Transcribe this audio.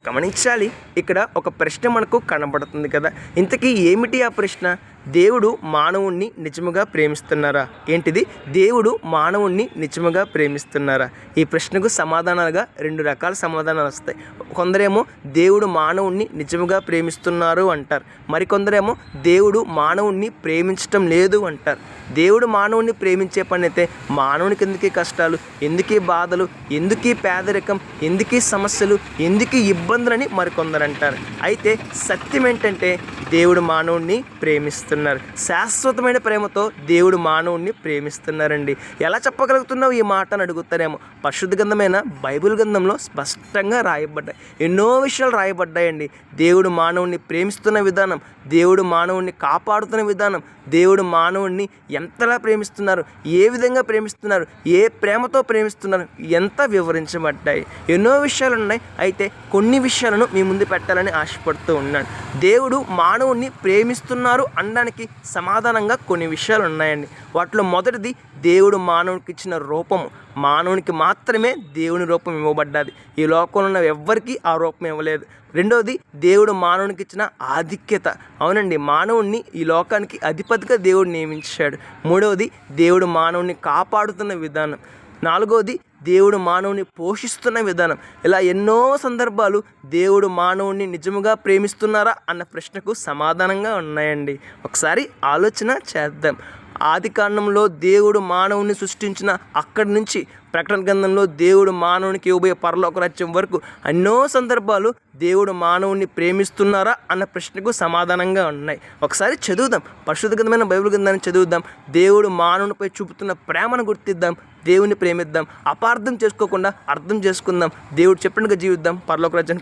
గమనించాలి. ఇక్కడ ఒక ప్రశ్న మనకు కనబడుతుంది కదా. ఇంతకీ ఏమిటి ఆ ప్రశ్న? దేవుడు మానవుణ్ణి నిజముగా ప్రేమిస్తున్నారా? ఏంటిది? దేవుడు మానవుణ్ణి నిజముగా ప్రేమిస్తున్నారా? ఈ ప్రశ్నకు సమాధానాలుగా 2 రకాల సమాధానాలు వస్తాయి. కొందరేమో దేవుడు మానవుణ్ణి నిజముగా ప్రేమిస్తున్నారు అంటారు. మరికొందరేమో దేవుడు మానవుణ్ణి ప్రేమించటం లేదు అంటారు. దేవుడు మానవుణ్ణి ప్రేమించే పని అయితే మానవునికి ఎందుకీ కష్టాలు, ఎందుకీ బాధలు, ఎందుకీ పేదరికం, ఎందుకీ సమస్యలు, ఎందుకీ ఇబ్బందులని మరికొందరు అంటారు. అయితే సత్యం ఏంటంటే దేవుడు మానవుణ్ణి ప్రేమిస్తున్నారు. శాశ్వతమైన ప్రేమతో దేవుడు మానవుణ్ణి ప్రేమిస్తున్నారండి. ఎలా చెప్పగలుగుతున్నావు ఈ మాట అని అడుగుతారేమో. పరిశుద్ధ గ్రంథమైన బైబిల్ గ్రంథంలో స్పష్టంగా రాయబడ్డాయి. ఎన్నో విషయాలు రాయబడ్డాయండి. దేవుడు మానవుణ్ణి ప్రేమిస్తున్న విధానం, దేవుడు మానవుణ్ణి కాపాడుతున్న విధానం, దేవుడు మానవుణ్ణి ఎంతలా ప్రేమిస్తున్నారు, ఏ విధంగా ప్రేమిస్తున్నారు, ఏ ప్రేమతో ప్రేమిస్తున్నారు, ఎంత వివరించబడ్డాయి. ఎన్నో విషయాలు ఉన్నాయి. అయితే కొన్ని విషయాలను మీ ముందు పెట్టాలని ఆశపడుతూ ఉన్నాను. దేవుడు మానవుణ్ణి ప్రేమిస్తున్నారు అనడానికి సమాధానంగా కొన్ని విషయాలు ఉన్నాయండి. వాటిలో మొదటిది, దేవుడు మానవునికి ఇచ్చిన రూపము. మానవునికి మాత్రమే దేవుని రూపం ఇవ్వబడ్డది. ఈ లోకంలో ఉన్న ఎవ్వరికీ ఆ రూపం ఇవ్వలేదు. రెండవది, దేవుడు మానవునికి ఇచ్చిన ఆధిక్యత. అవునండి, మానవుణ్ణి ఈ లోకానికి అధిపతిగా దేవుడు నియమించాడు. మూడవది, దేవుడు మానవుని కాపాడుతున్న విధానం. నాలుగవది, దేవుడు మానవుని పోషిస్తున్న విధానం. ఇలా ఎన్నో సందర్భాలు దేవుడు మానవుని నిజముగా ప్రేమిస్తున్నారా అన్న ప్రశ్నకు సమాధానంగా ఉన్నాయండి. ఒకసారి ఆలోచన చేద్దాం. ఆది కాండంలో దేవుడు మానవుని సృష్టించిన అక్కడి నుంచి ప్రకటన గ్రంథంలో దేవుడు మానవునికి ఇవ్వబోయే పరలోక రాజ్యం వరకు ఎన్నో సందర్భాలు దేవుడు మానవుని ప్రేమిస్తున్నారా అన్న ప్రశ్నకు సమాధానంగా ఉన్నాయి. ఒకసారి చదువుదాం, పరిశుద్ధ గ్రంథమైన బైబిల్ గ్రంథాన్ని చదువుదాం. దేవుడు మానవునిపై చూపుతున్న ప్రేమను గుర్తిద్దాం, దేవుని ప్రేమిద్దాం, అపార్థం చేసుకోకుండా అర్థం చేసుకుందాం, దేవుడు చెప్పినట్టుగా జీవిద్దాం, పరలోక రాజ్యాన్ని